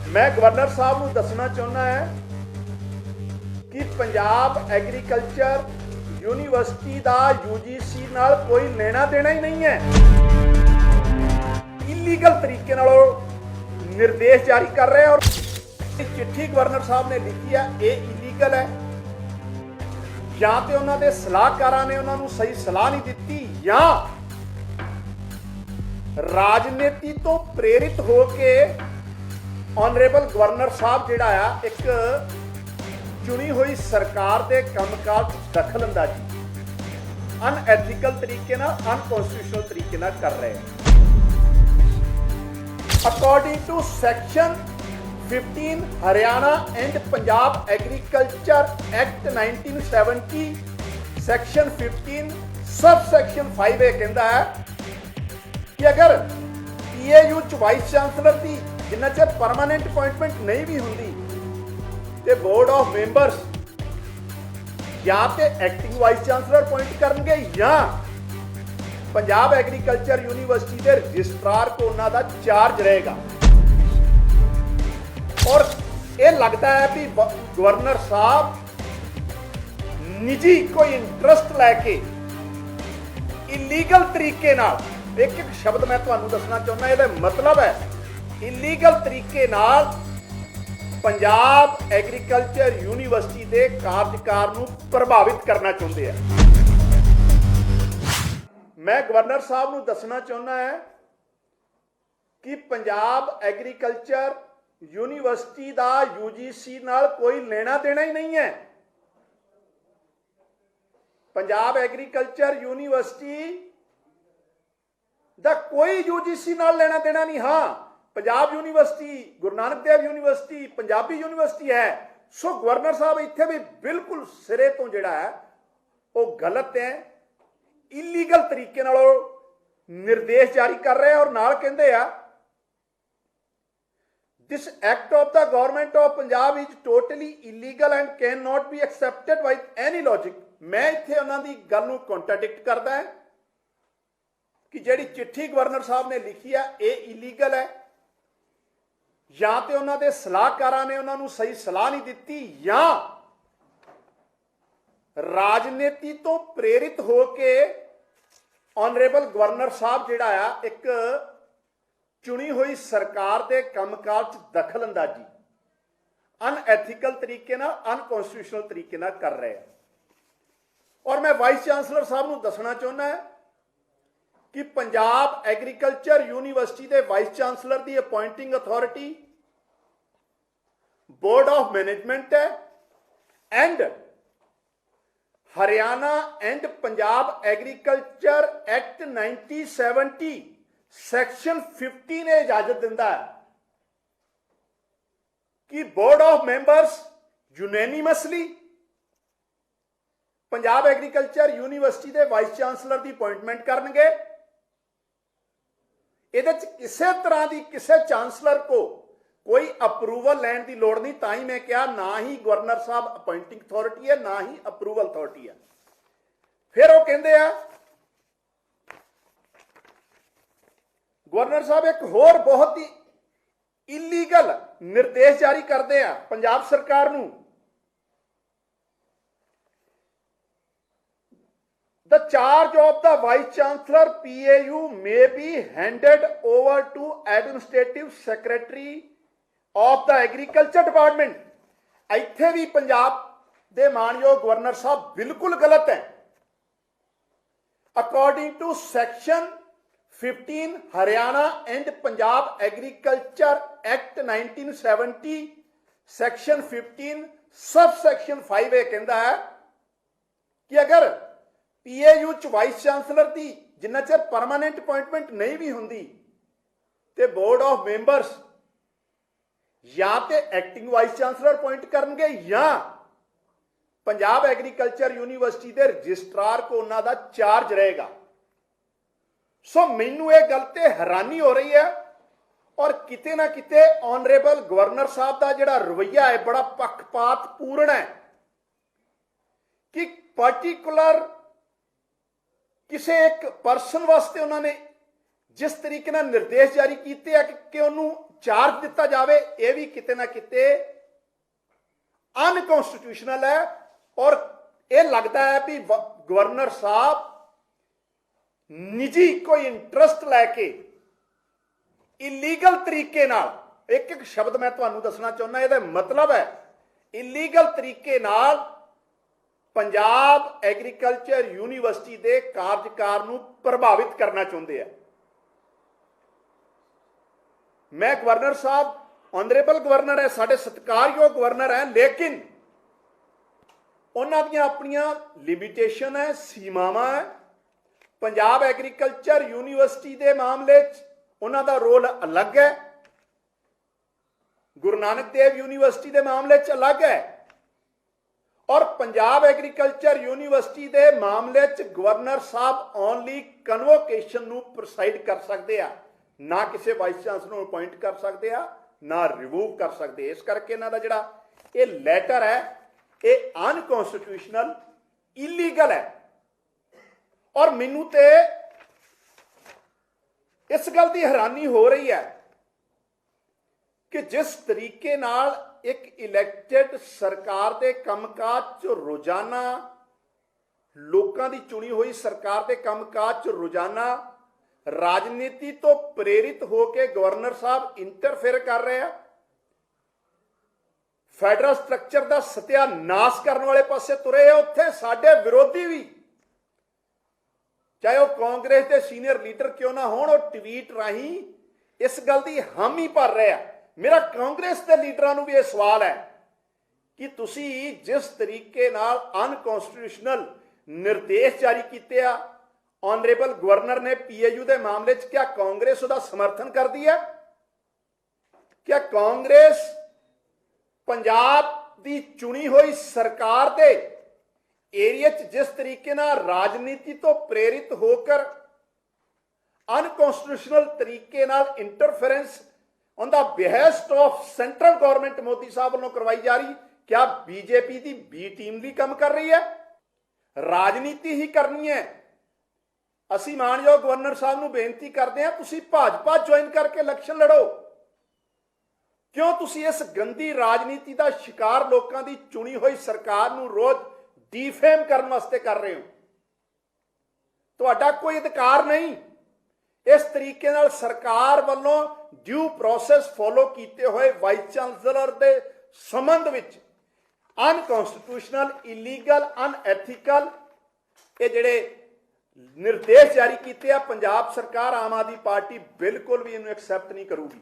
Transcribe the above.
मैं गवर्नर साहब को दसना चाहना है कि पंजाब एग्रीकल्चर यूनिवर्सिटी का यूजीसी नाल कोई लेना देना ही नहीं है। इलीगल तरीके नाल निर्देश जारी कर रहे हैं और चिट्ठी गवर्नर साहब ने लिखी है ये इलीगल है। या तो उन्होंने सलाहकारां ने उन्होंने सही सलाह नहीं दी या राजनीति तो प्रेरित होके ऑनरेबल गवर्नर साहब जिहड़ा आ एक चुनी हुई सरकार के कामकाज दखल अंदाजी अनएथिकल तरीके नाल अनकॉन्स्टिट्यूशनल तरीके नाल कर रहे हैं। According to section 15 Haryana and Punjab agriculture act 1970 section 15 sub section 5A कहता है कि अगर PAU च वाइस चांसलर की जिन्ना चेर परमानेंट अपॉइंटमेंट नहीं भी होंगी तो बोर्ड ऑफ मेंबर्स या तो एक्टिंग वाइस चांसलर अपॉइंट करेंगे या पंजाब एग्रीकल्चर यूनिवर्सिटी के रजिस्ट्रार को उन्होंने चार्ज रहेगा। और ये लगता है कि गवर्नर साहब निजी कोई इंटरस्ट लैके इलीगल तरीके नाल एक एक शब्द मैं तुहानू दसना चाहना ये मतलब है इलीगल तरीके नाल पंजाब एग्रीकल्चर यूनिवर्सिटी के कार्यकार नू प्रभावित करना चाहते हैं। मैं गवर्नर साहब नू दसना चाहना है कि पंजाब एग्रीकल्चर यूनिवर्सिटी का यूजीसी नाल कोई लेना देना ही नहीं है। पंजाब एग्रीकल्चर यूनिवर्सिटी दा कोई यूजीसी नाल लेना देना नहीं। हाँ, Punjab university Guru Nanak Dev university Punjabi university है। सो गवर्नर साहब इत्थे भी बिल्कुल सिरे तो जिहड़ा है वो गलत है, इलीगल तरीके नाल निर्देश जारी कर रहे हैं और नाल कहंदे आ this act of the government of Punjab is totally illegal and can not be accepted by any logic. मैं इत्थे उन्हां दी गल नूं कॉन्ट्राडिक्ट करदा है कि जिहड़ी चिट्ठी गवर्नर साहब ने लिखी है ये इलीगल है। या तो उन्होंने सलाहकारां ने उन्होंने सही सलाह नहीं दी या राजनीति तो प्रेरित होके ऑनरेबल गवर्नर साहब जिहड़ा आ एक चुनी हुई सरकार के कामकाज दखल अंदाजी अनएथिकल तरीके नाल अनकॉन्स्टिट्यूशनल तरीके नाल कर रहे हैं। और मैं वाइस चांसलर साहब नूं दसना चाहना है कि पंजाब एग्रीकल्चर यूनिवर्सिटी के वाइस चांसलर की appointing authority board of management है and Haryana and Punjab agriculture act 1970 section 15 ने इजाजत दिंदा है कि board of members unanimously Punjab agriculture university के वाइस चांसलर की अपॉइंटमेंट करनगे। ਇਹਦੇ ਚ ਕਿਸੇ तरह की किसी चांसलर को कोई अप्रूवल लैन की लोड़ नहीं। ताई मैं कहा ना ही गवर्नर साहब अपॉइंटिंग अथॉरिटी है ना ही अप्रूवल अथॉरिटी है। फिर वो कहते हैं गवर्नर साहब एक होर बहुत ही इलीगल निर्देश जारी करते हैं पंजाब सरकार नूं। The charge of the Vice Chancellor PAU may be handed over to Administrative Secretary of the Agriculture Department। ਇੱਥੇ ਵੀ ਪੰਜਾਬ ਦੇ ਮਾਨਯੋਗ ਗਵਰਨਰ ਸਾਹਿਬ ਬਿਲਕੁਲ ਗਲਤ ਹੈ। According to Section 15 Haryana and Punjab Agriculture Act 1970 Section 15 Subsection 5A कहता है कि अगर PAU च वाइस चांसलर की जिन्ना चेर परमानेंट अपॉइंटमेंट नहीं भी होंगी तो बोर्ड ऑफ मेंबर्स या तो एक्टिंग वाइस चांसलर अपॉइंट करेंगे या पंजाब एग्रीकल्चर यूनिवर्सिटी के रजिस्ट्रार को उन्होंने चार्ज रहेगा। सो मैनू ये गल ते हैरानी हो रही है और किते ना किते ऑनरेबल गवर्नर साहब का जिहड़ा रवैया है बड़ा पक्षपात पूर्ण है कि पर्टिकुलर किसी एक परसन वास्ते उन्होंने जिस तरीके निर्देश जारी किए कि उन्होंने ਚਾਰਜ ਦਿੱਤਾ ਜਾਵੇ, ਇਹ ਵੀ ਕਿਤੇ ਨਾ ਕਿਤੇ ਅਨਕॉन्स्टिट्यूशनल है। और ये लगता है भी गवर्नर साहब निजी कोई इंटरस्ट लैके इलीगल तरीके नाल, एक एक शब्द मैं तुहानू दसना चाहुंदा, इहदा मतलब है इलीगल तरीके नाल पंजाब एग्रीकल्चर यूनीवर्सिटी के कार्यकार नू प्रभावित करना चाहुंदे आ। मैं गवर्नर साहब ऑनरेबल गवर्नर है, साडे सत्कारयोग गवर्नर है, लेकिन उन्हां दीयां अपनियां लिमिटेशन है, सीमावां है। पंजाब एग्रीकल्चर यूनीवर्सिटी के मामले उन्हां दा रोल अलग है, गुरु नानक देव यूनीवर्सिटी के मामले अलग है, और पंजाब एग्रीकल्चर यूनीवर्सिटी के मामले गवर्नर साहब ओनली कन्वोकेशन नू प्रोसाइड कर सकते हैं, ना किसी वाइस चांसलर नू अपॉइंट कर सकते हैं, ना रिमूव कर सकते। इस करके इन्हां दा जिहड़ा ये लैटर है ये अनकॉन्स्टिट्यूशनल इलीगल है। और मैनू ते इस गल की हैरानी हो रही है कि जिस तरीके नाल एक इलैक्टेड सरकार के कामकाज च रोजाना लोगों की चुनी हुई सरकार के कामकाज च रोजाना राजनीति तो प्रेरित होकर गवर्नर साहब इंटरफेयर कर रहे हैं, फैडरल स्ट्रक्चर का सत्यानाश करने वाले पासे तुरे है। उत्थे साडे विरोधी भी, चाहे वह कांग्रेस के सीनियर लीडर क्यों ना हो, ट्वीट राही इस गल की हामी भर रहे हैं। मेरा कांग्रेस के लीडरां नूं भी यह सवाल है कि तुसी जिस तरीके नाल अनकॉन्स्टिट्यूशनल निर्देश जारी किए आ ऑनरेबल गवर्नर ने पीएयू के मामले च, क्या कांग्रेस उसका समर्थन करती है? क्या कांग्रेस पंजाब की चुनी हुई सरकार के एरिया च जिस तरीके नाल राजनीति तो प्रेरित होकर अनकॉन्स्टिट्यूशनल तरीके नाल interference on the behest of central government Modi साहब वालों करवाई जा रही, क्या बीजेपी की बी टीम भी काम कर रही है? राजनीति ही करनी है। असी मानयोग गवर्नर साहब नूं बेनती करते हैं, तुसी भाजपा ज्वाइन करके इलैक्शन लड़ो। क्यों तुसी इस गंदी राजनीति का शिकार लोगों की चुनी हुई सरकार नूं रोज डिफेम करने वास्ते कर रहे हो? तुहाडा कोई अधिकार नहीं। इस तरीके नाल सरकार वालों ड्यू प्रोसेस फॉलो किए हुए वाइस चांसलर के संबंध विच अनकॉन्स्टिट्यूशनल इलीगल अनएथिकल ये जिहड़े निर्देश जारी किए पंजाब सरकार आम आदमी पार्टी बिल्कुल भी इन्हूं एक्सैप्ट नहीं करूगी।